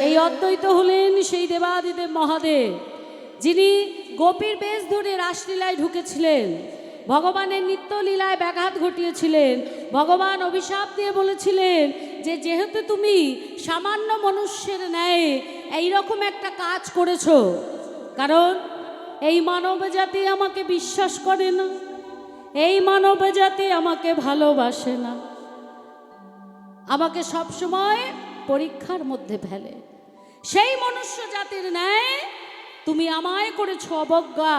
এই অদ্বৈত হলেন সেই দেবাদিদেব মহাদেব, যিনি গোপীর বেশ ধরে রাসলীলায় ঢুকেছিলেন, ভগবানের নিত্যলীলায় ব্যাঘাত ঘটিয়েছিলেন। ভগবান অভিশাপ দিয়ে বলেছিলেন যে যেহেতু তুমি সামান্য মনুষ্যের ন্যায় এইরকম একটা কাজ করেছো, কারণ এই মানব জাতি আমাকে বিশ্বাস করে না, এই মানব জাতি আমাকে ভালোবাসে না, আমাকে সবসময় পরীক্ষার মধ্যে ফেলে, সেই মনুষ্য জাতির ন্যায় তুমি আমায় করেছো অবজ্ঞা,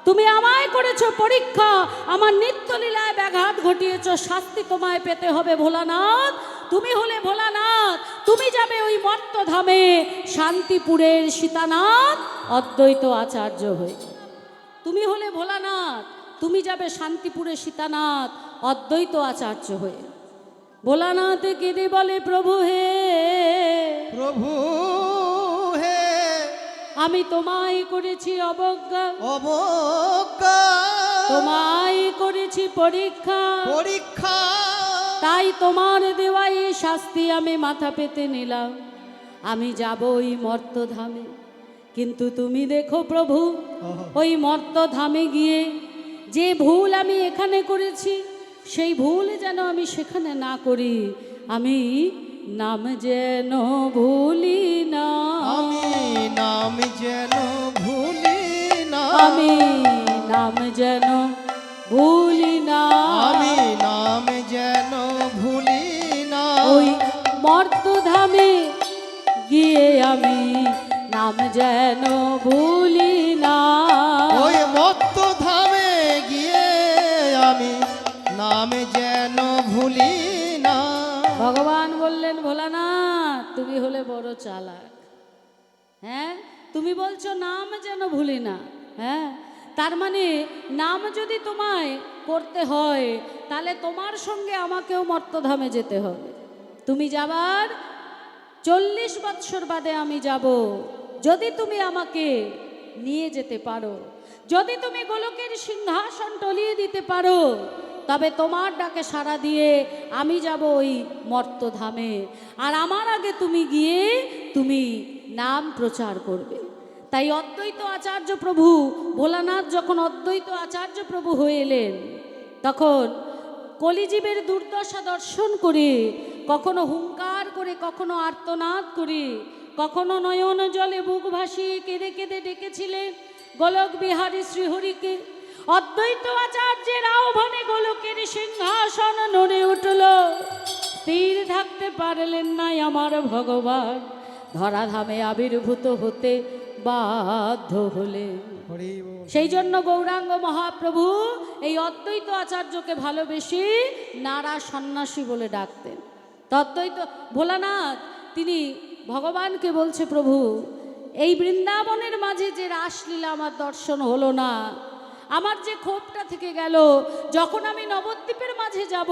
তুমি আমায় করেছো পরীক্ষা, আমার নিত্যলীলায় ব্যাঘাত ঘটিয়েছো, শাস্তি তোমায় পেতে হবে ভোলানাথ। তুমি হলে ভোলানাথ, তুমি যাবে ওই মর্তধামে শান্তিপুরের সীতানাথ অদ্বৈত আচার্য হয়ে। তুমি হলে ভোলানাথ, তুমি যাবে শান্তিপুরের সীতানাথ অদ্বৈত আচার্য হয়ে। ভোলানাথ কেঁদে বলে প্রভু হে, প্রভু হে, আমি তোমায় করেছি অবজ্ঞা, অবজ্ঞা, তোমায় করেছি পরীক্ষা, পরীক্ষা, তাই তোমার দেওয়া এই শাস্তি আমি মাথা পেতে নিলাম, আমি যাব ওই মর্তধামে। কিন্তু তুমি দেখো প্রভু, ওই মর্তধামে গিয়ে যে ভুল আমি এখানে করেছি, সেই ভুল যেন আমি সেখানে না করি, আমি নাম যেন ভুলি না, আমি নাম যেন ভুলি না, আমি নাম যেন ভুলি না, আমি নাম যেন ভুলি না, ওই মর্তধামে গিয়ে আমি নাম যেন ভুলি না, ওই মত্ত ধামে গিয়ে আমি নাম যেন ভুলি না। ভগবান বললেন ভোলানাথ তুমি হলে বড় চালাক, হ্যাঁ তুমি বলছো নাম যেন ভুলি না, হ্যাঁ তার মানে নাম যদি তোমায় করতে হয় তাহলে তোমার সঙ্গে আমাকেও মর্তধামে যেতে হবে। তুমি যাবার 40 বৎসর বাদে আমি যাব, যদি তুমি আমাকে নিয়ে যেতে পারো, যদি তুমি গোলকের সিংহাসন টলিয়ে দিতে পারো, তবে তোমার ডাকে সাড়া দিয়ে আমি যাব ওই মর্তধামে, আর আমার আগে তুমি গিয়ে তুমি নাম প্রচার করবে। তাই অদ্বৈত আচার্য প্রভু ভোলানাথ যখন অদ্বৈত আচার্য প্রভু হয়ে এলেন, তখন কলিজীবের দুর্দশা দর্শন করে, কখনো হুঙ্কার করে, কখনো আর্তনাদ করে, কখনো নয়ন জলে বুক ভাসিয়ে কেঁদে কেঁদে ডেকেছিলেন গোলক বিহারী শ্রীহরিকে। অদ্বৈত আচার্যের আহ্বানে গোলকের সিংহাসন নড়ে উঠল, স্থির থাকতে পারলেন নাই আমার ভগবান, ধরাধামে আবির্ভূত হতে বাধ্য হলেন। হরি বল। সেই জন্য গৌরাঙ্গ মহাপ্রভু এই অদ্বৈত আচার্যকে ভালোবেসে নারা সন্ন্যাসী বলে ডাকতেন। অদ্বৈত ভোলানাথ তিনি ভগবানকে বলছে, প্রভু এই বৃন্দাবনের মাঝে যে রাসলীলা আমার দর্শন হলো না, আমার যে ক্ষোভটা থেকে গেল, যখন আমি নবদ্বীপের মাঝে যাব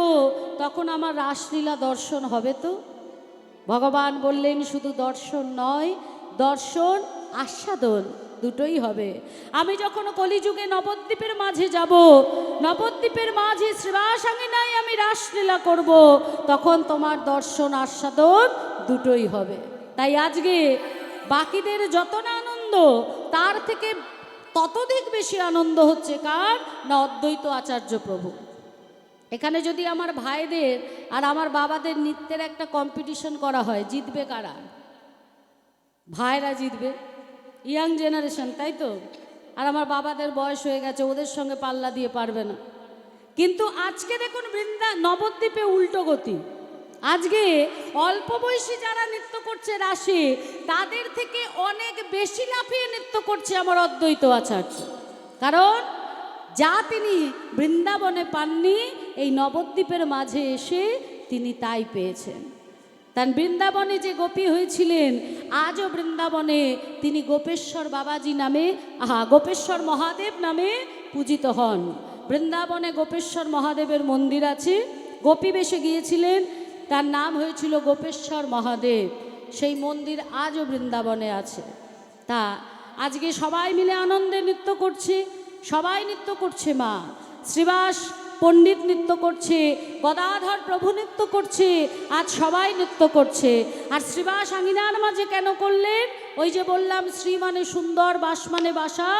তখন আমার রাসলীলা দর্শন হবে তো? ভগবান বললেন শুধু দর্শন নয়, দর্শন আস্বাদন দুটোই হবে। আমি যখন কলিযুগে নবদ্বীপের মাঝে যাব, নবদ্বীপের মাঝে শ্রীবাসাঙ্গিনায় আমি রাসলীলা করব, তখন তোমার দর্শন আস্বাদন দুটোই হবে। তাই আজকে বাকিদের যত না আনন্দ, তার থেকে ততোধিক বেশি আনন্দ হচ্ছে কার না অদ্বৈত আচার্য প্রভু। এখানে যদি আমার ভাইদের আর আমার বাবাদের নৃত্যের একটা কম্পিটিশন করা হয়, জিতবে কারা? ভাইরা জিতবে, ইয়াং জেনারেশন, তাই তো? আর আমার বাবাদের বয়স হয়ে গেছে, ওদের সঙ্গে পাল্লা দিয়ে পারবে না। কিন্তু আজকে দেখুন নবদ্বীপে উল্টো গতি। আজকে অল্প বয়সী যারা নৃত্য করছে রাসে, তাদের থেকে অনেক বেশি লাফিয়ে নৃত্য করছে আমার অদ্বৈত আচার্য। কারণ যা তিনি বৃন্দাবনে পাননি, এই নবদ্বীপের মাঝে এসে তিনি তাই পেয়েছেন। তার বৃন্দাবনে যে গোপী হয়েছিলেন, আজও বৃন্দাবনে তিনি গোপেশ্বর বাবাজি নামে, গোপেশ্বর মহাদেব নামে পূজিত হন। বৃন্দাবনে গোপেশ্বর মহাদেবের মন্দির আছে, গোপী বেশে গিয়েছিলেন, তার নাম হয়েছিল গোপেশ্বর মহাদেব। সেই মন্দির আজও বৃন্দাবনে আছে। তা আজকে সবাই মিলে আনন্দে নৃত্য করছে, সবাই নৃত্য করছে। মা শ্রীবাস পণ্ডিত নৃত্য করছে, গদাধর প্রভু নৃত্য করছে, আজ সবাই নৃত্য করছে। আর শ্রীবাস আঙিনার মাঝে কেন করলেন? ওই যে বললাম, শ্রী মানে সুন্দর, বাস মানে বাসা।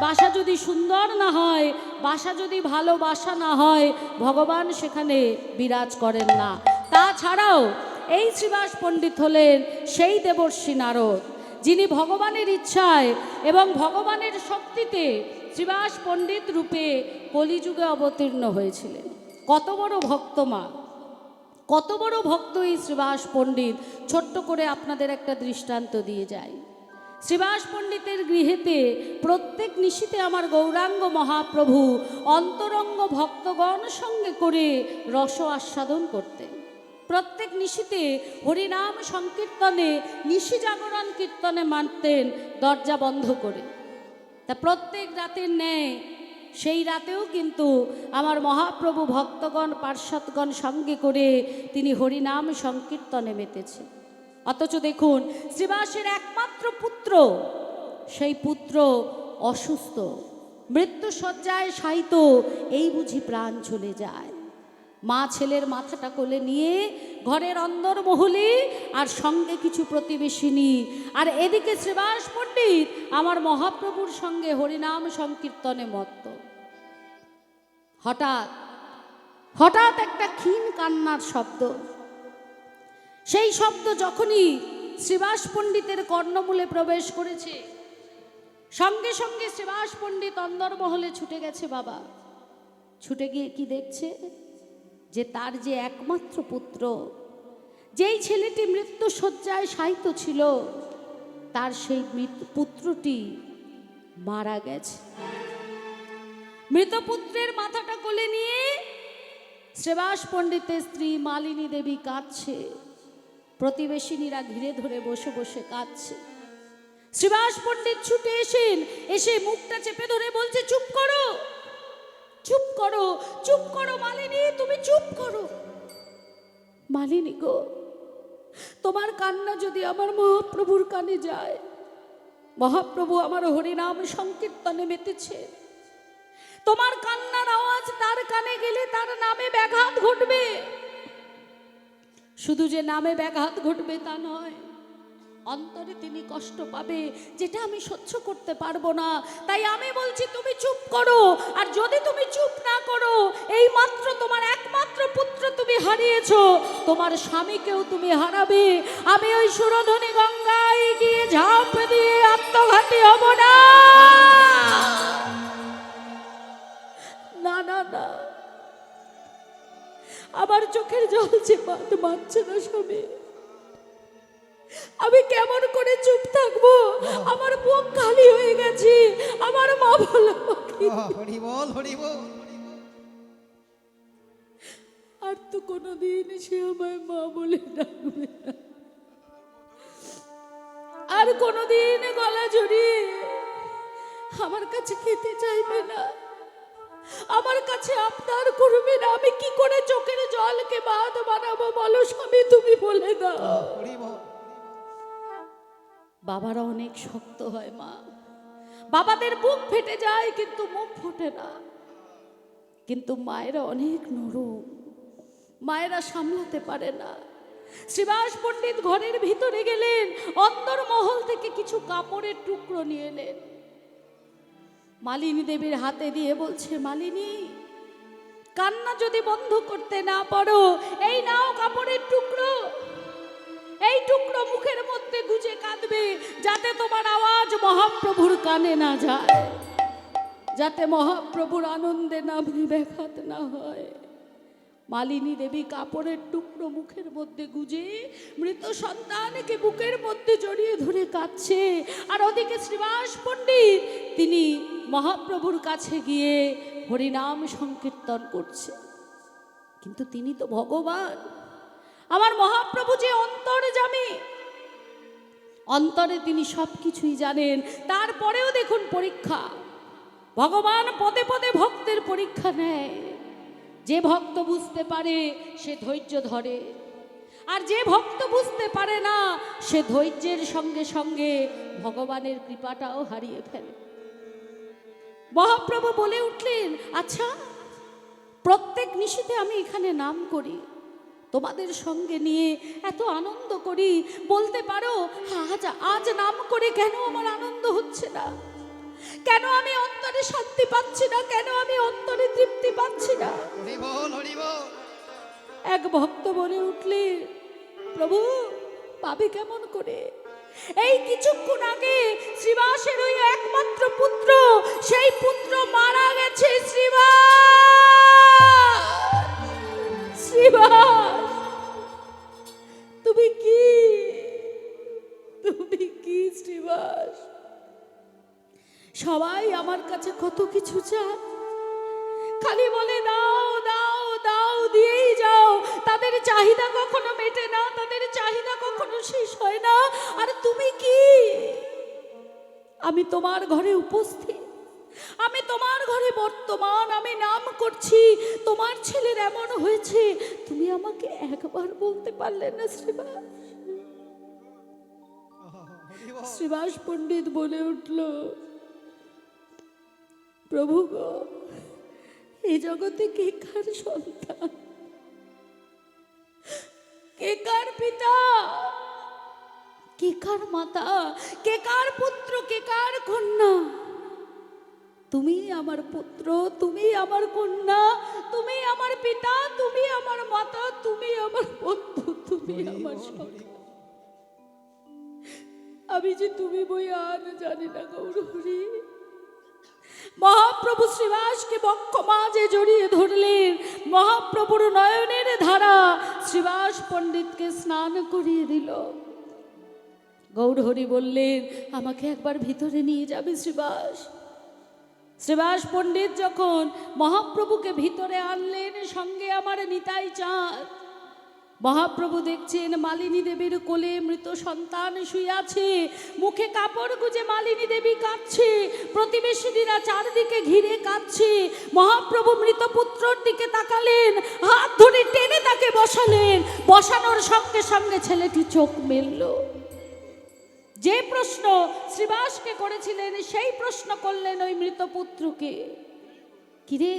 বাসা যদি সুন্দর না হয়, বাসা যদি ভালোবাসা না হয়, ভগবান সেখানে বিরাজ করেন না। তাছাড়াও এই শ্রীবাস পণ্ডিত হলেন সেই দেবর্ষি নারদ, যিনি ভগবানের ইচ্ছায় এবং ভগবানের শক্তিতে শ্রীবাস পণ্ডিত রূপে কলিযুগে অবতীর্ণ হয়েছিলেন। কত বড় ভক্ত মা, কত বড় ভক্ত এই শ্রীবাস পণ্ডিত। ছোট্ট করে আপনাদের একটা দৃষ্টান্ত দিয়ে যায়। শ্রীবাস পণ্ডিতের গৃহেতে প্রত্যেক নিশীতে আমার গৌরাঙ্গ মহাপ্রভু অন্তরঙ্গ ভক্তগণ সঙ্গে করে রস আস্বাদন করতেন। প্রত্যেক নিশীতে হরিনাম সংকীর্তনে, নিশি জাগরণ কীর্তনে মানতেন দরজা বন্ধ করে। তা প্রত্যেক রাতের ন্যায় সেই রাতেও কিন্তু আমার মহাপ্রভু ভক্তগণ পার্শ্বদগণ সঙ্গে করে তিনি হরিনাম সংকীর্তনে মেতেছেন। অথচ দেখুন, শ্রীবাসের একমাত্র পুত্র, সেই পুত্র অসুস্থ, মৃত্যুশয্যায় শায়িত, এই বুঝি প্রাণ চলে যায়। মা ছেলের মাথাটা কোলে নিয়ে ঘরের অন্দরমহলে, আর সঙ্গে কিছু প্রতিবেশিনী, আর এদিকে শ্রীবাস পণ্ডিত আমার মহাপ্রভুর সঙ্গে হরিনাম সংকীর্তনে মত্ত। হঠাৎ হঠাৎ একটা ক্ষীণ কান্নার শব্দ। সেই শব্দ যখনই শ্রীবাস পণ্ডিতের কর্ণমূলে প্রবেশ করেছে, সঙ্গে সঙ্গে শ্রীবাস পণ্ডিত অন্দরমহলে ছুটে গেছে। বাবা ছুটে গিয়ে কি দেখছে? যে তার যে একমাত্র পুত্র, যেই ছেলেটি মৃত্যুশয্যায় শায়িত ছিল, তার সেই পুত্রটি মারা গেছে। মৃত পুত্রের মাথাটা কোলে নিয়ে শ্রীবাস পণ্ডিতের স্ত্রী মালিনী দেবী কাঁদছে, প্রতিবেশিনীরা ঘিরে ধরে বসে বসে কাঁদছে। শ্রীবাস পণ্ডিত ছুটে এসে মুখটা চেপে ধরে বলছে, চুপ করো, চুপ করো, চুপ করো মালিনী, তুমি চুপ করো। মালিনী গো, তোমার কান্না যদি আমার মহাপ্রভুর কানে যায়, মহাপ্রভু আমার হরিনাম সংকীর্তনে মেতেছে, তোমার কান্নার আওয়াজ তার কানে গেলে তার নামে ব্যাঘাত ঘটবে। শুধু যে নামে ব্যাঘাত ঘটবে তা নয়, অন্তরে তিনি কষ্ট পাবে, যেটা আমি সহ্য করতে পারবো না। তাই আমি বলছি তুমি চুপ করো। আর যদি তুমি চুপ না করো, এই মাত্র তোমার একমাত্র পুত্র তুমি হারিয়েছো, তোমার স্বামীকেও তুমি হারাবে। আমি ওই সুরধনী গঙ্গায় গিয়ে ঝাঁপ দিয়ে আত্মঘাতী হব না। না না না, আমার চোখের জল যে মানছে না স্বামী। আমি কেমন করে চুপ থাকবো? আমার বুক খালি হয়ে গেছে। আমার মা বলল, হরি বল, হরি বল। আর তো কোনোদিন সে আমায় মা বলে ডাকবে না, আর কোনোদিন গলা জড়িয়ে আমার কাছে খেতে চাইবে না, আমার কাছে আবদার করবে না। আমি কি করে চোখের জলকে বাঁধ বানাবো বলো স্বামী, তুমি বলে দাও। বাবারা অনেক শক্ত হয় মা, বাবাদের বুক ফেটে যায় কিন্তু মুখ ফোটে না। কিন্তু মায়েরা অনেক নরম, মায়েরা সামলাতে পারে না। শ্রীবাস পণ্ডিত ঘরের ভিতরে গেলেন, অন্দরমহল থেকে কিছু কাপড়ের টুকরো নিয়ে এলেন, মালিনী দেবীর হাতে দিয়ে বলছে, মালিনী, কান্না যদি বন্ধ করতে না পারো, এই নাও কাপড়ের টুকরো, এই টুকরো মুখের মধ্যে গুজে কাঁদবে, যাতে তোমার আওয়াজ মহাপ্রভুর কানে না যায়, যাতে মহাপ্রভুর আনন্দে নামে ব্যাঘাত না হয়। মালিনী দেবী কাপড়ের টুকরো মুখের মধ্যে গুজে মৃত সন্তানকে বুকের মধ্যে জড়িয়ে ধরে কাঁদছে। আর ওদিকে শ্রীবাস পণ্ডিত তিনি মহাপ্রভুর কাছে গিয়ে হরিনাম সংকীর্তন করছে। কিন্তু তিনি তো ভগবান, আমার মহাপ্রভু যে অন্তর্যামী, অন্তরে তিনি সব কিছুই জানেন। তারপরেও দেখুন পরীক্ষা, ভগবান পদে পদে ভক্তের পরীক্ষা নেয়। যে ভক্ত বুঝতে পারে সে ধৈর্য ধরে, আর যে ভক্ত বুঝতে পারে না সে ধৈর্যের সঙ্গে সঙ্গে ভগবানের কৃপাটাও হারিয়ে ফেলে। মহাপ্রভু বলে উঠলেন, আচ্ছা প্রত্যেক নিশীতে আমি এখানে নাম করি, তোমাদের সঙ্গে নিয়ে এত আনন্দ করি। বলতে পারো আজ আজ নাম করে কেন আমার আনন্দ হচ্ছে না, কেন আমি অন্তরে শান্তি পাচ্ছি না, কেন আমি অন্তরে তৃপ্তি পাচ্ছি না? হরি বল হরি বল। এক ভক্ত বলে উঠলে, প্রভু পাবে কেমন করে? এই কিছুক্ষণ আগে শ্রীবাসের ওই একমাত্র পুত্র, সেই পুত্র মারা গেছে। শ্রীবাস, তুমি কি, তুমি কি শ্রীবাস? সবাই আমার কাছে কত কিছু চায়, খালি বলে দাও দাও দাও, দিয়েই যাও। তাদের চাহিদা কখনো মেটে না, তাদের চাহিদা কখনো শেষ হয় না। আর তুমি কি? আমি তোমার ঘরে উপস্থিত, আমি তোমার ঘরে বর্তমান, আমি নাম করছি, তোমার ছেলের এমন হয়েছে, তুমি আমাকে একবার বলতে পারলে না শ্রীবাস? হরি বল। শ্রীবাস পণ্ডিত বলে উঠল, প্রভু গো, এই জগতে কে কার সন্তান, কে কার পিতা, কে কার মাতা, কে কার পুত্র, কে কার কন্যা? তুমি আমার পুত্র, তুমি আমার কন্যা, তুমি আমার পিতা, তুমি আমার মাতা, তুমি আমার বন্ধু, তুমি আমার সখা। আমি যে তুমি বই আর জানি না গৌরহরি। মহাপ্রভু শ্রীবাসকে বক্ষ মাঝে জড়িয়ে ধরলেন, মহাপ্রভুর নয়নের ধারা শ্রীবাস পণ্ডিতকে স্নান করিয়ে দিল। গৌরহরি বললেন, আমাকে একবার ভিতরে নিয়ে যাবে শ্রীবাস? শ্রীবাস পণ্ডিত যখন মহাপ্রভুকে ভিতরে আনলেন, সঙ্গে আমার নিতাই চাঁদ, মহাপ্রভু দেখছেন মালিনী দেবীর কোলে মৃত সন্তান শুয়ে আছে, মুখে কাপড় গুজে মালিনী দেবী কাঁদছে, প্রতিবেশীরা চারদিকে ঘিরে কাঁদছে। মহাপ্রভু মৃত পুত্রর দিকে তাকালেন, হাত ধরে টেনে তাকে বসালেন, বসানোর সঙ্গে সঙ্গে ছেলেটি চোখ মেলল। যে প্রশ্ন শ্রীবাসকে করেছিলেন সেই প্রশ্ন করলেন ওই মৃত পুত্রকে, কিরে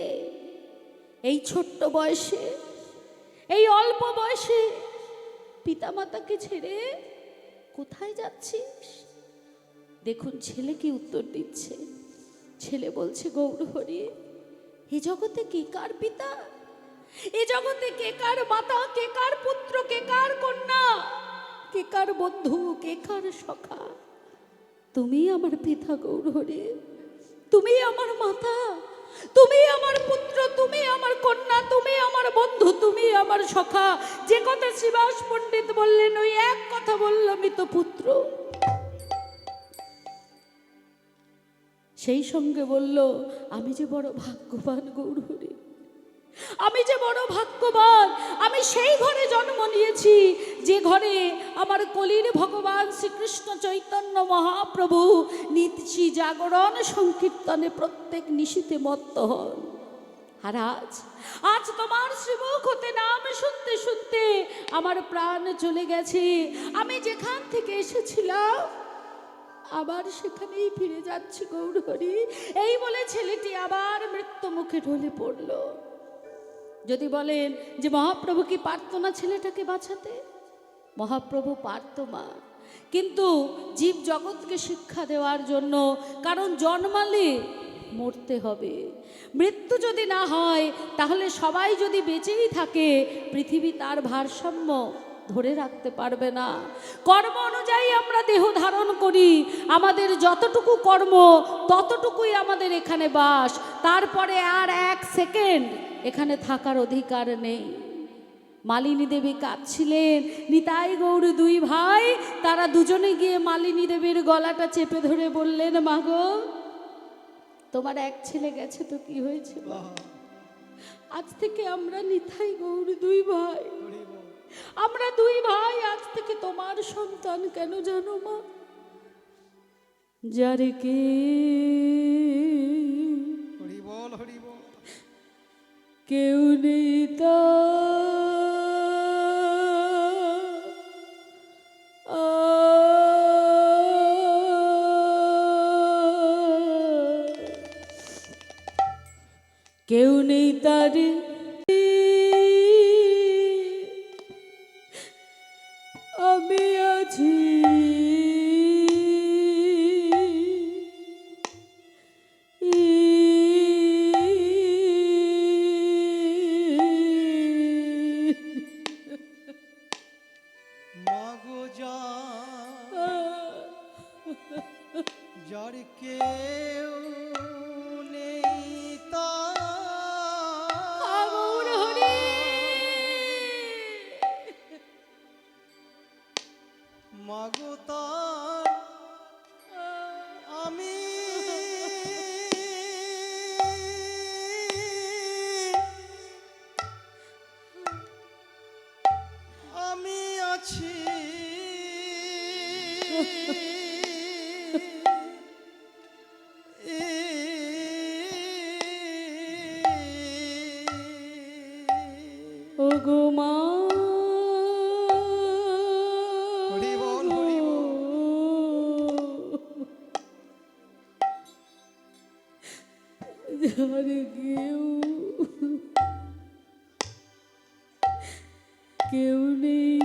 এই ছোট্ট বয়সে, এই অল্প বয়সে পিতামাতাকে ছেড়ে কোথায় যাচ্ছিস? দেখুন ছেলে কি উত্তর দিচ্ছে। ছেলে বলছে, গৌরহরি, এ জগতে কে কার পিতা, এ জগতে কে কার মাতা, কে কার পুত্র, কে কার কন্যা, কে কার বন্ধু, কে কার সখা? তুমি আমার পিতা গৌরহরি, তুমি আমার মাতা, তুমি আমার পুত্র, তুমি আমার কন্যা, তুমি আমার বন্ধু, তুমি আমার সখা। যে কথা শ্রীবাস পণ্ডিত বললেন, ওই এক কথা বললাম তো পুত্র। সেই সঙ্গে বলল, আমি যে বড় ভাগ্যবান গৌরহরি, আমি যে বড় ভাগ্যবান, আমি সেই ঘরে জন্ম নিয়েছি যে ঘরে আমার কলির ভগবান শ্রীকৃষ্ণ চৈতন্য মহাপ্রভু নিশি জাগরণ সংকীর্তনে প্রত্যেক নিশীতে মত্ত হন। আর আজ তোমার শ্রীমুখ হতে নাম শুনতে শুনতে আমার প্রাণ চলে গেছে। আমি যেখান থেকে এসেছিলাম আবার সেখানেই ফিরে যাচ্ছি গৌরহরি। এই বলে ছেলেটি আবার মৃত্যু মুখে ঢলে পড়ল। যদি বলেন যে মহাপ্রভু কি পারত না ছেলেটাকে বাঁচাতে? মহাপ্রভু পারত মা, কিন্তু জীব জগৎকে শিক্ষা দেওয়ার জন্য, কারণ জন্মালে মরতে হবে, মৃত্যু যদি না হয় তাহলে সবাই যদি বেঁচেই থাকে পৃথিবী তার ভারসাম্য ধরে রাখতে পারবে না। কর্ম অনুযায়ী আমরা দেহ ধারণ করি, আমাদের যতটুকু কর্ম ততটুকুই আমাদের এখানে বাস, তারপরে আর এক সেকেন্ড এখানে থাকার অধিকার নেই। মালিনী দেবী কাঁদছিলেন, নিতাই গৌর দুই ভাই, তারা দুজনে গিয়ে মালিনী দেবীর গলাটা চেপে ধরে বললেন, মাগো তোমার এক ছেলে গেছে তো কি হয়েছে মা? আজ থেকে আমরা নিতাই গৌর দুই ভাই, আমরা দুই ভাই আজ থেকে তোমার সন্তান। কেন জানো মা? যারে কে হরি বল হরি বল। কেউ নেই তা কেউ নেই তার যার কেউ নেই তার গৌর হরি মাগো তার আমি আমি আছি ও গো মা হরি বল হরি বল যার কেউ নেই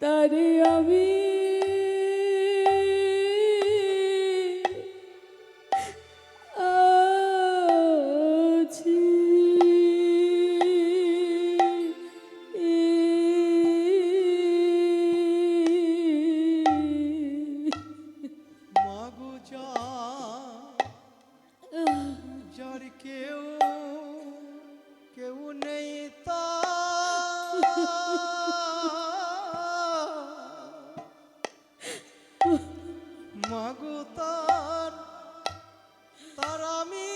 তারে আমি আছি মাগো যার কেউ নেই তার মাগো তার আমি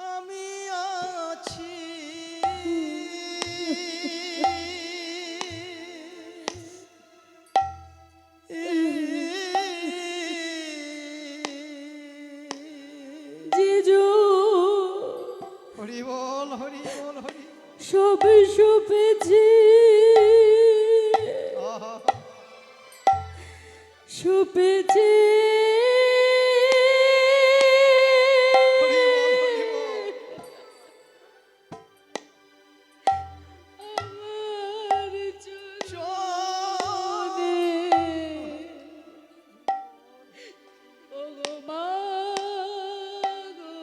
আমি আছি জিজু হরি বল হরি বল হরি সবে সপেছি আহা সপেছি হরি বল হরি বল আমার চরণে ও গো মা গো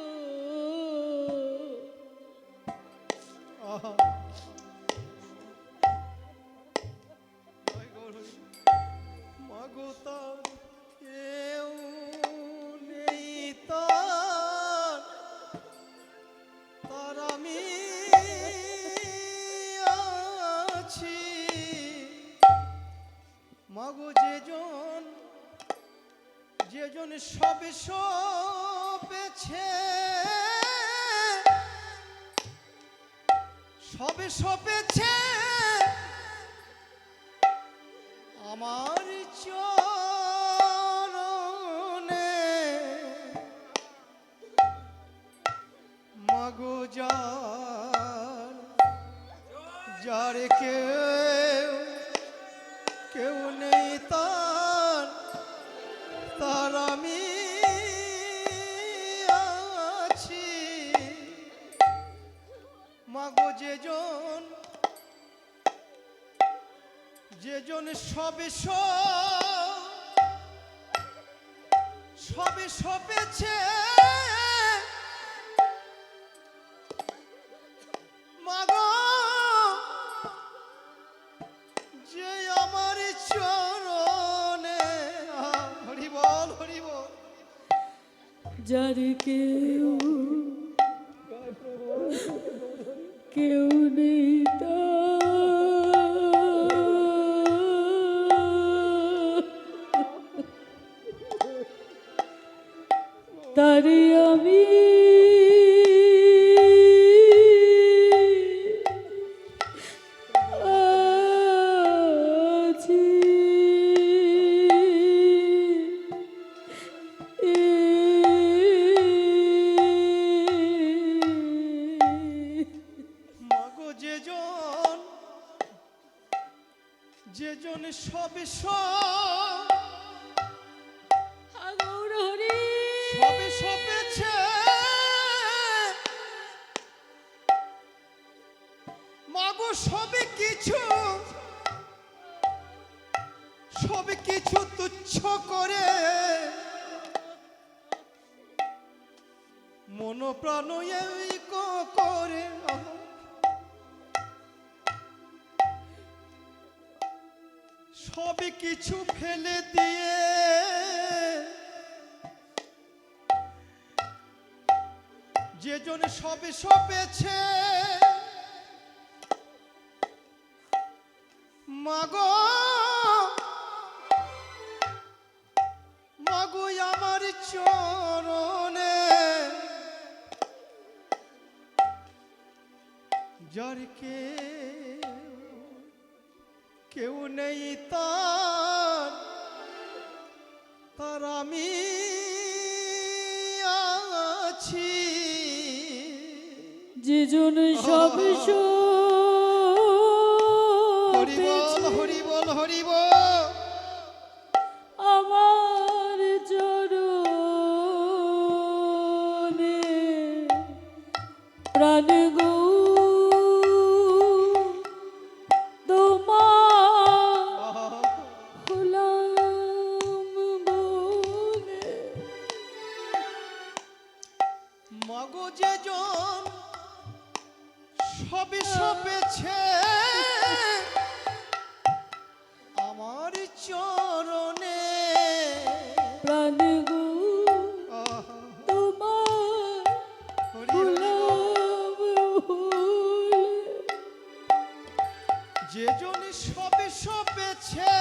আহা জয় গৌর হরি মাগো তার কেউ নেই তার আমি আছি মাগো যেজন সবে সপেছে আমার চরণে মাগো যার কেউ নেই তার আমি আছি মাগো যেজন সবে সপেছে মাগো যে আমার চরণে হরি বল হরি বল যার কেউ নেই তারে আমি আছি মাগো যেজন সবে গৌর হরি সপেছে মাগো সবে কিছু তুচ্ছ করে মন প্রাণ এই করে সবই কিছু ফেলে দিয়ে যে জন সবে সবেছে মাগো মাগো আমার চরণে যার কেউ নেই তার আমি আছি যে জন সব হরি বল হরি বল হরি বল আমার চরণে প্রাণ গো তোমার হলাম বলে। মাগো যে জন সবে সবেছে আমার চরণে প্রাণ গো তোমার হলাম বলে। যে জন সবে সবেছে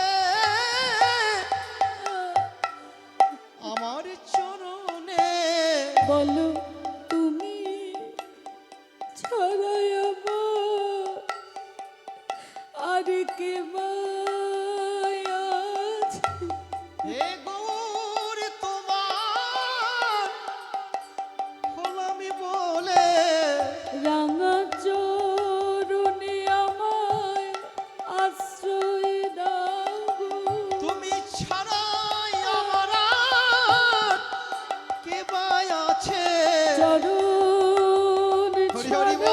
আমার চরণে বলো তুমি ছাড়াই আমার আর কে আছে? হে গৌর তোমার হলামি বলে রাঙা চরণে আমায় আশ্রয় দাও গো। তুমি ছাড়াই আমার আর কে বা আছে চরণ হরি হরি ছাড়া বল।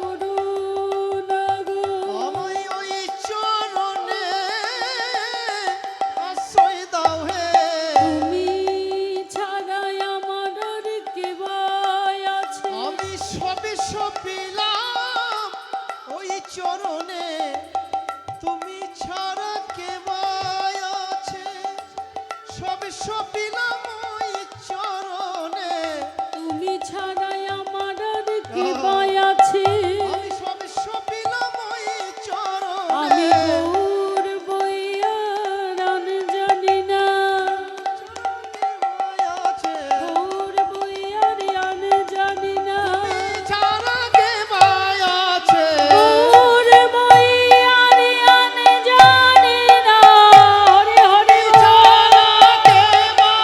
করুণা গো। আমায় ওই চরণে আশ্রয় দাও হে তুমি ছাড়াই আমার আর কে বা আছে? আমি সবে সপিলাম ওই চরণে তুমি ছাড়া কে বা আছে সবে সপিলাম ওই চরণে তুমি ছাড়াই আমার আর কে বা আছে? আমি সবে সপিলাম ওই আমি চরণে গৌর বইয়া রান জানি না, আছে গৌর বইয়া রান জানি না, ছাড়া কে বা আছে গৌর বইয়া রান জানি না। হরে হরে ছাড়া কে বা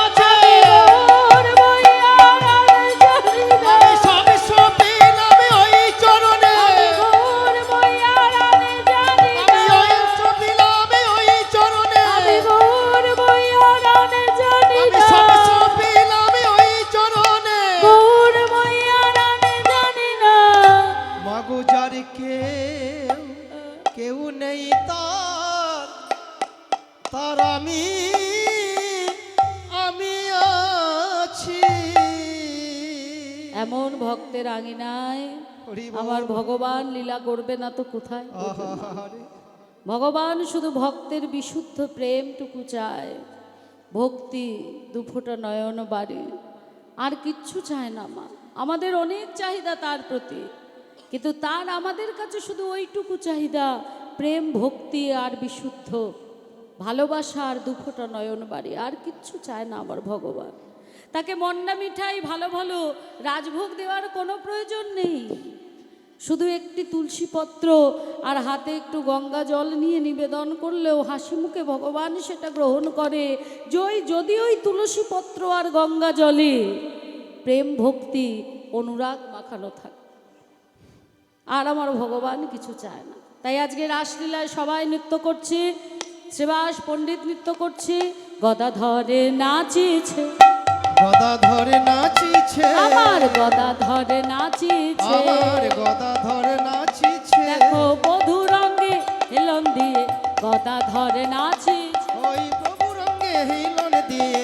আছে গৌর বইয়া রান জানি না, আমি সবে সপিলাম ওই চরণে গৌর বইয়া রান জানি আমি না, ওই সপিলাম ওই চরণে আমি গৌর বইয়া রান জানি আমি না, সবে সপিলাম ওই চরণে গৌর বইয়া রান জানি না। মাগো যার কেউ নেই তার আমি আছি এমন ভক্তের আঙিনায় হরি বল। আমার ভগবান লীলা করবে না তো কোথায়? আহারে। ভগবান শুধু ভক্তের বিশুদ্ধ প্রেমটুকু চায়, ভক্তি দুফোঁটা নয়ন বাড়ে, আর কিচ্ছু চায় না মা। আমাদের অনেক চাহিদা তার প্রতি, কিন্তু তার আমাদের কাছে শুধু ওইটুকু চাহিদা, প্রেম ভক্তি আর বিশুদ্ধ ভালোবাসা আর দুফোঁটা নয়ন বাড়ি, আর কিচ্ছু চায় না আমার ভগবান। তাকে মন্ডা মিঠাই ভালো ভালো রাজভোগ দেওয়ার কোনো প্রয়োজন নেই, শুধু একটি তুলসী পত্র আর হাতে একটু গঙ্গা জল নিয়ে নিবেদন করলেও হাসি মুখে ভগবান সেটা গ্রহণ করে। যদি ওই তুলসী পত্র আর গঙ্গা জলে প্রেম ভক্তি অনুরাগ মাখানো থাকে, আর আমার ভগবান কিছু চায় না। তাই আজকে রাসলীলায় সবাই নৃত্য করছে, শ্রীবাস পণ্ডিত নৃত্য করছে, গদা ধরে নাচিছে, গদা ধরে নাচিছে আমার গদা ধরে নাচিছে, আমার গদা ধরে নাচিছে দেখো বধু রঙে হেলন দিয়ে গদা ধরে নাচিছে। ওই হিলন দিয়ে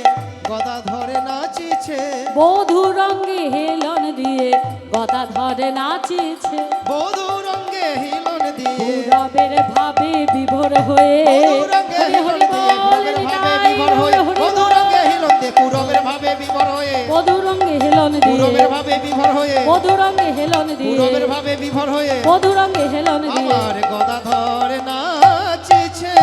গদা ধরে নাচিছে বধূ রঙ্গে হেলন দিয়ে গদা ধরে নাচিছে বধূ রঙ্গে হিলন দিয়ে পূরবের ভাবে বিভোর হয়ে বধূ রঙ্গে হরি হিলন হরি দিয়ে বল, পূরবের ভাবে নিতাই বিভোর হয়ে হরি বধূ বল। রঙ্গে হিলন দিয়ে পূরবের ভাবে বিভোর হয়ে বধূ রঙ্গে হেলন দিয়ে পূরবের ভাবে বিভোর হয়ে বধূ রঙ্গে হেলন দিয়ে পূরবের ভাবে বিভোর হয়ে বধূ রঙ্গে হেলন দিয়ে আমার গদা ধরে নাচিছে